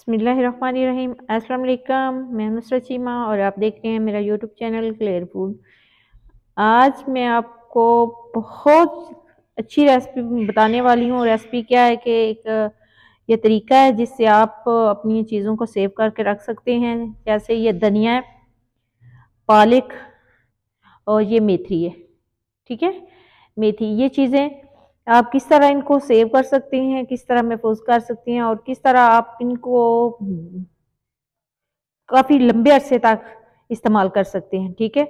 बिस्मिल्लाहिर्रहमानिर्रहीम। अस्सलाम वालेकुम। मैं नुसरत चीमा और आप देख रहे हैं मेरा यूट्यूब चैनल क्लियर फूड। आज मैं आपको बहुत अच्छी रेसिपी बताने वाली हूँ। रेसिपी क्या है कि ये तरीका है जिससे आप अपनी चीज़ों को सेव करके रख सकते हैं। जैसे ये धनिया है, पालक और ये मेथी है। ठीक है, मेथी, ये चीज़ें आप किस तरह इनको सेव कर सकते हैं, किस तरह महफूज कर सकते हैं और किस तरह आप इनको काफ़ी लंबे अरसे तक इस्तेमाल कर सकते हैं। ठीक है,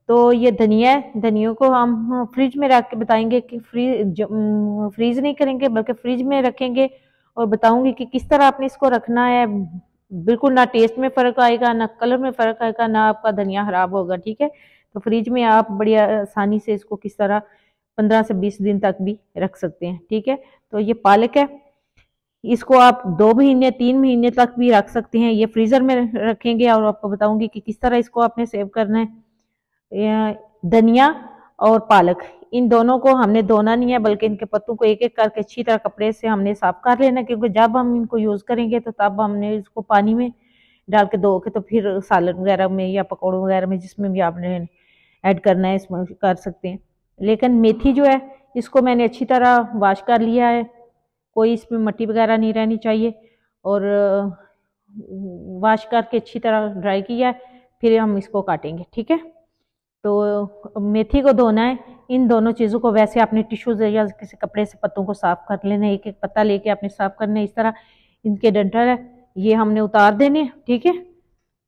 तो ये धनिया है, धनियों को हम फ्रिज में रख के बताएंगे कि फ्रीज नहीं करेंगे बल्कि फ्रिज में रखेंगे और बताऊंगी कि किस तरह आपने इसको रखना है। बिल्कुल ना टेस्ट में फ़र्क आएगा, ना कलर में फ़र्क आएगा, ना आपका धनिया ख़राब होगा। ठीक है, तो फ्रिज में आप बड़ी आसानी से इसको किस तरह 15 से 20 दिन तक भी रख सकते हैं। ठीक है, तो ये पालक है, इसको आप 2 महीने 3 महीने तक भी रख सकते हैं। ये फ्रीजर में रखेंगे और आपको बताऊंगी कि किस तरह इसको आपने सेव करना है। धनिया और पालक, इन दोनों को हमने धोना नहीं है बल्कि इनके पत्तों को एक एक करके अच्छी तरह कपड़े से हमने साफ कर लेना, क्योंकि जब हम इनको यूज करेंगे तो तब हमने इसको पानी में डाल के धो के तो फिर सालन वगैरह में या पकौड़ों वगैरह में जिसमें भी आपने ऐड करना है इसमें कर सकते हैं। लेकिन मेथी जो है इसको मैंने अच्छी तरह वॉश कर लिया है, कोई इसमें मट्टी वगैरह नहीं रहनी चाहिए और वॉश करके अच्छी तरह ड्राई किया है। फिर हम इसको काटेंगे। ठीक है, तो मेथी को धोना है, इन दोनों चीज़ों को वैसे आपने टिश्यू से या किसी कपड़े से पत्तों को साफ कर लेना है। एक एक पत्ता लेके आपने साफ करना है। इस तरह इनके डंठल है ये हमने उतार देने हैं। ठीक है,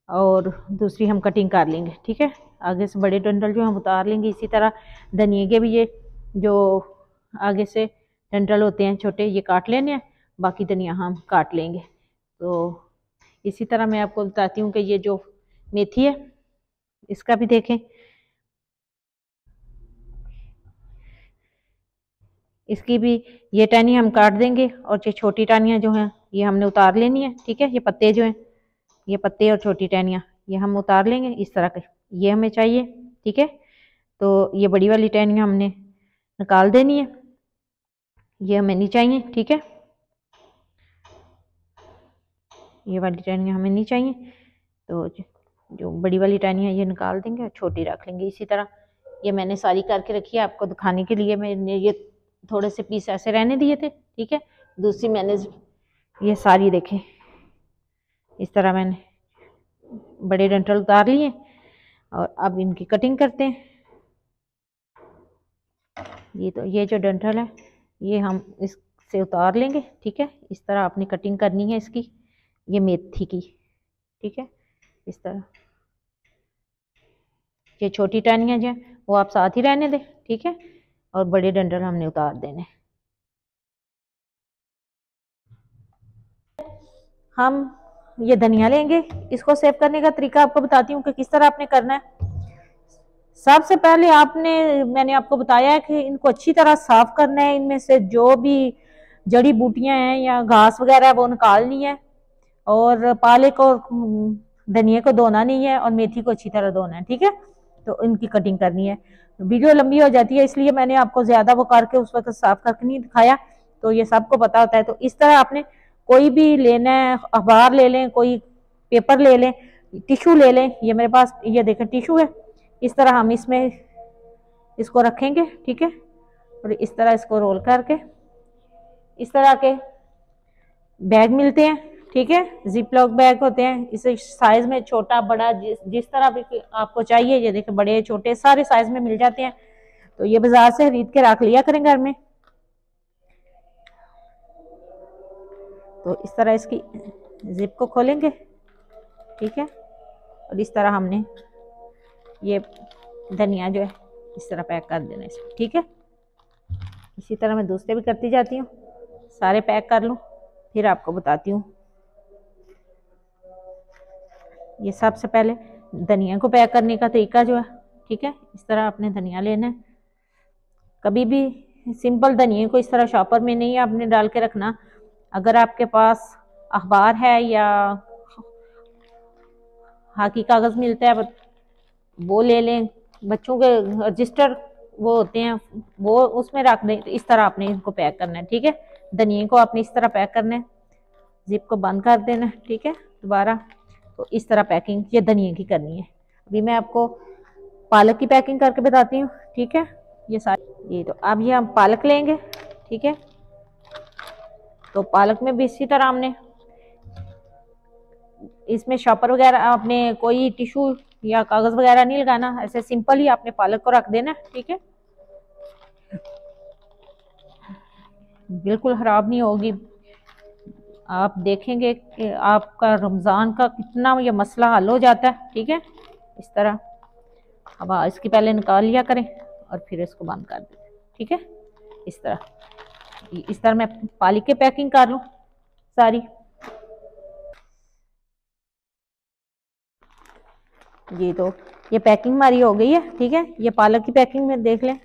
और दूसरी हम कटिंग कर लेंगे। ठीक है, आगे से बड़े डंठल जो हम उतार लेंगे। इसी तरह धनिए के भी ये जो आगे से डंठल होते हैं छोटे, ये काट लेने हैं, बाकी धनिया हम काट लेंगे। तो इसी तरह मैं आपको बताती हूँ कि ये जो मेथी है इसका भी देखें, इसकी भी ये टहनी हम काट देंगे और ये छोटी टहनियाँ जो हैं ये हमने उतार लेनी है। ठीक है, ये पत्ते जो हैं, ये पत्ते और छोटी टहनियाँ ये हम उतार लेंगे इस तरह के, ये हमें चाहिए। ठीक है, तो ये बड़ी वाली टहनियाँ हमने निकाल देनी है, ये हमें नहीं चाहिए। ठीक है, ये वाली टहनियाँ हमें नहीं चाहिए, तो जो बड़ी वाली टहनियाँ ये निकाल देंगे और छोटी रख लेंगे। इसी तरह ये मैंने सारी करके रखी है आपको दिखाने के लिए। मैंने ये थोड़े से पीस ऐसे रहने दिए थे। ठीक है, दूसरी मैंने ये सारी देखें इस तरह मैंने बड़े डंठल उतार लिए और अब इनकी कटिंग करते हैं। ये जो डंठल है ये हम इससे उतार लेंगे। ठीक है, इस तरह आपने कटिंग करनी है इसकी, ये मेथी की। ठीक है, इस तरह ये छोटी टहनियाँ जो हैं वो आप साथ ही रहने दें। ठीक है, और बड़े डंठल हमने उतार देने। हम ये धनिया लेंगे, इसको सेव करने का तरीका आपको बताती हूँ कि किस तरह आपने करना है। सबसे पहले मैंने आपको बताया है कि इनको अच्छी तरह साफ करना है, इनमें से जो भी जड़ी बूटियां हैं या घास वगैरह है वो निकालनी है, और पालक और धनिया को धोना नहीं है और मेथी को अच्छी तरह धोना है। ठीक है, तो इनकी कटिंग करनी है। वीडियो लंबी हो जाती है इसलिए मैंने आपको ज्यादा वो करके उस वक्त साफ करके नहीं दिखाया, तो ये सबको पता होता है। तो इस तरह आपने कोई भी लेना है, अखबार ले लें, कोई पेपर ले लें, टिश्यू ले लें, ये मेरे पास ये देखें टिश्यू है। इस तरह हम इसमें इसको रखेंगे। ठीक है, और इस तरह इसको रोल करके इस तरह के बैग मिलते हैं। ठीक है, जिप लॉक बैग होते हैं, इस साइज में छोटा बड़ा जिस तरह भी आपको चाहिए, ये देखिए बड़े छोटे सारे साइज में मिल जाते हैं। तो ये बाजार से खरीद के रख लिया करें घर में। तो इस तरह इसकी जिप को खोलेंगे। ठीक है, और इस तरह हमने ये धनिया जो है इस तरह पैक कर देना इसमें। ठीक है, इसी तरह मैं दूसरे भी करती जाती हूँ, सारे पैक कर लूँ फिर आपको बताती हूँ। ये सबसे पहले धनिया को पैक करने का तरीका जो है, ठीक है, इस तरह आपने धनिया लेना है। कभी भी सिंपल धनिया को इस तरह शॉपर में नहीं आपने डाल के रखना। अगर आपके पास अखबार है या हाकी कागज़ मिलता है वो ले लें, बच्चों के रजिस्टर वो होते हैं वो उसमें रख दें। इस तरह आपने इनको पैक करना है। ठीक है, धनिया को आपने इस तरह पैक करना है, जिप को बंद कर देना, ठीक है दोबारा। तो इस तरह पैकिंग ये धनिया की करनी है। अभी मैं आपको पालक की पैकिंग करके बताती हूँ, ठीक है। ये सारी, ये तो अब ये हम पालक लेंगे, ठीक है। तो पालक में भी इसी तरह हमने इसमें शॉपर वगैरह, आपने कोई टिश्यू या कागज वगैरह नहीं लगाना, ऐसे सिंपल ही आपने पालक को रख देना, ठीक है। बिल्कुल खराब नहीं होगी। आप देखेंगे कि आपका रमज़ान का कितना ये मसला हल हो जाता है, ठीक है। इस तरह अब इसकी पहले निकाल लिया करें और फिर इसको बंद कर दें, ठीक है। इस तरह मैं पालक की पैकिंग कर लूँ सारी। ये तो ये पैकिंग हमारी हो गई है, ठीक है। ये पालक की पैकिंग में देख लें,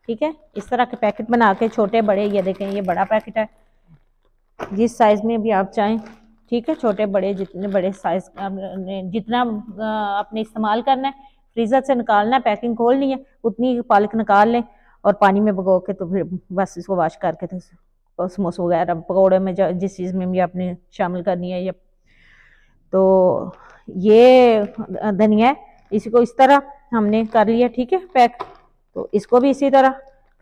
ठीक है। इस तरह के पैकेट बना के छोटे बड़े, ये देखें ये बड़ा पैकेट है, जिस साइज में भी आप चाहें, ठीक है। छोटे बड़े जितने बड़े साइज जितना आपने इस्तेमाल करना है, फ्रीजर से निकालना है, पैकिंग खोलनी है, उतनी पालक निकाल लें और पानी में भिगो के तो फिर बस इसको वॉश करके तो समोसे वगैरह पकौड़े में जिस चीज़ में भी आपने शामिल करनी है। ये तो ये धनिया है, इसको इस तरह हमने कर लिया, ठीक है पैक। तो इसको भी इसी तरह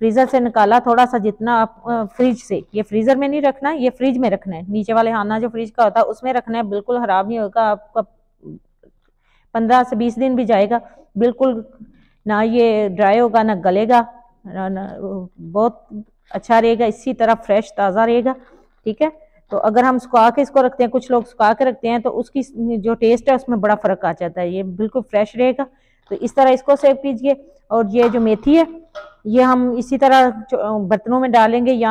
फ्रीजर से निकाला थोड़ा सा, जितना आप फ्रिज से, ये फ्रीजर में नहीं रखना, ये फ्रिज में रखना है, नीचे वाले खाना जो फ्रिज का होता है उसमें रखना है। बिल्कुल खराब नहीं होगा आपका, 15 से 20 दिन भी जाएगा बिल्कुल, ना ये ड्राई होगा ना गलेगा, बहुत अच्छा रहेगा, इसी तरह फ्रेश ताज़ा रहेगा, ठीक है। तो अगर हम सुखा के इसको रखते हैं, कुछ लोग सुखा के रखते हैं, तो उसकी जो टेस्ट है उसमें बड़ा फ़र्क आ जाता है। ये बिल्कुल फ्रेश रहेगा। तो इस तरह इसको सेव कीजिए। और ये जो मेथी है ये हम इसी तरह बर्तनों में डालेंगे, या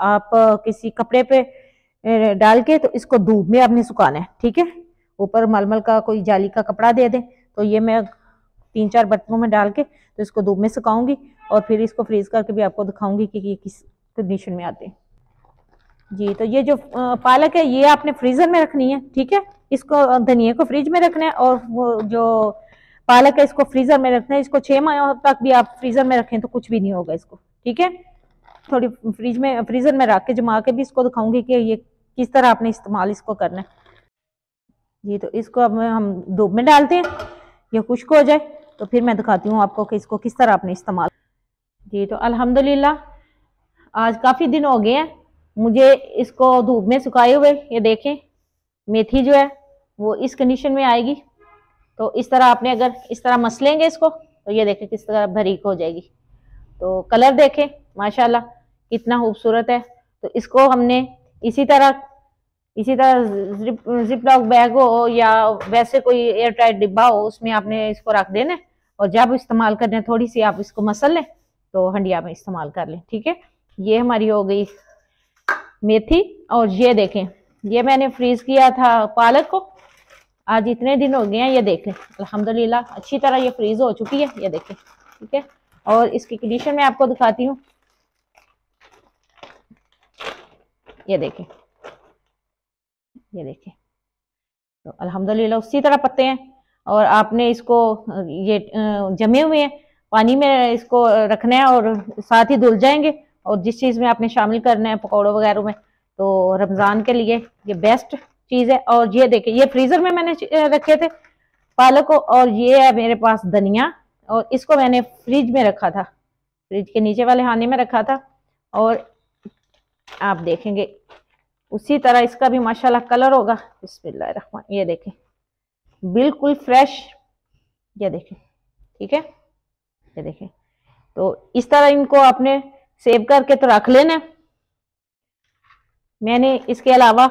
आप किसी कपड़े पे डाल के तो इसको धूप में आपने सुखाना है, ठीक है। ऊपर मलमल का कोई जाली का कपड़ा दे दें। तो ये मैं 3-4 बर्तनों में डाल के तो इसको धूप में सुखाऊंगी और फिर इसको फ्रीज करके भी आपको दिखाऊंगी कि ये किस कंडीशन में आते हैं। जी, तो ये जो पालक है ये आपने फ्रीजर में रखनी है, ठीक है। इसको धनिया को फ्रिज में रखना है और वो जो पालक है इसको फ्रीजर में रखना है। इसको 6 माह तक भी आप फ्रीजर में रखें तो कुछ भी नहीं होगा इसको, ठीक है। थोड़ी फ्रीजर में रख के जमा के भी इसको दिखाऊंगी कि ये किस तरह आपने इस्तेमाल इसको करना है। जी, तो इसको अब हम धूप में डालते हैं, ये खुश्क हो जाए तो फिर मैं दिखाती हूँ आपको कि इसको किस तरह आपने इस्तेमाल। जी, तो अल्हम्दुलिल्लाह आज काफ़ी दिन हो गए हैं मुझे इसको धूप में सुखाए हुए। ये देखें मेथी जो है वो इस कंडीशन में आएगी। तो इस तरह आपने अगर इस तरह मसलेंगे इसको तो ये देखें किस तरह बारीक हो जाएगी। तो कलर देखें माशाल्लाह कितना खूबसूरत है। तो इसको हमने इसी तरह जिप लॉक बैग हो या वैसे कोई एयर टाइट डिब्बा हो उसमें आपने इसको रख देना और जब इस्तेमाल करने थोड़ी सी आप इसको मसल लें तो हंडिया में इस्तेमाल कर लें, ठीक है। ये हमारी हो गई मेथी। और ये देखें ये मैंने फ्रीज किया था पालक को, आज इतने दिन हो गए हैं, ये देखें अल्हम्दुलिल्लाह अच्छी तरह ये फ्रीज हो चुकी है, ये देखें, ठीक है। और इसकी कंडीशन मैं आपको दिखाती हूँ, ये देखें, ये देखें। तो अल्हम्दुलिल्लाह उसी तरह पत्ते हैं और आपने इसको ये जमे हुए हैं पानी में इसको रखना है और साथ ही धुल जाएंगे। और जिस चीज़ में आपने शामिल करना है पकौड़ों वगैरह में, तो रमज़ान के लिए ये बेस्ट चीज़ है। और ये देखिए ये फ्रीज़र में मैंने रखे थे पालक को, और ये है मेरे पास धनिया, और इसको मैंने फ्रिज में रखा था, फ्रिज के नीचे वाले खाने में रखा था। और आप देखेंगे उसी तरह इसका भी माशाल्लाह कलर होगा। बिस्मिल्लाहिर्रहमान, ये देखें बिल्कुल फ्रेश, ये देखें, ठीक है, ये देखें। तो इस तरह इनको आपने सेव करके तो रख लेना। मैंने इसके अलावा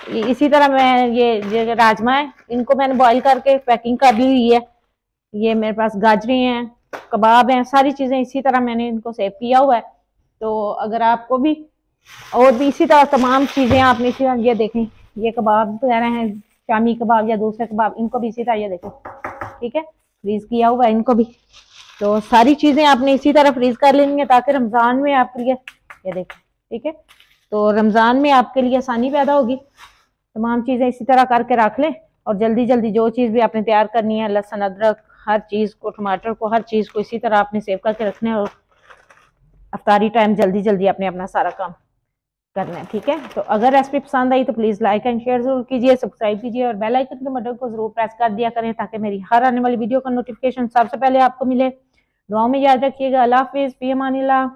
इसी तरह मैं ये राजमा है इनको मैंने बॉईल करके पैकिंग कर ली हुई है। ये मेरे पास गाजरें हैं, कबाब हैं, सारी चीज़ें इसी तरह मैंने इनको सेव किया हुआ है। तो अगर आपको भी और भी इसी तरह तमाम चीज़ें आपने इसी तरह, ये देखें ये कबाब वगैरह हैं, शामी कबाब या दूसरे कबाब, इनको भी इसी तरह ये देखें, ठीक है, फ्रीज किया हुआ है इनको भी। तो सारी चीज़ें आपने इसी तरह फ्रीज कर लेनी है ताकि रमज़ान में आपके लिए, ये देखें, ठीक है, तो रमज़ान में आपके लिए आसानी पैदा होगी। तमाम चीज़ें इसी तरह करके रख लें और जल्दी जल्दी जो चीज़ भी आपने तैयार करनी है, लहसुन अदरक हर चीज़ को, टमाटर को, हर चीज़ को इसी तरह आपने सेव करके रखना है और अफ्तारी टाइम जल्दी जल्दी आपने अपना सारा काम करना है। ठीक है, तो अगर रेसिपी पसंद आई तो प्लीज लाइक एंड शेयर जरूर कीजिए, सब्सक्राइब कीजिए और बेल आइकन के बटन को जरूर प्रेस कर दिया करें ताकि मेरी हर आने वाली वीडियो का नोटिफिकेशन सबसे पहले आपको मिले। दुआओं में याद रखिएगा। अल्लाह हाफिज, फी अमानिल्लाह।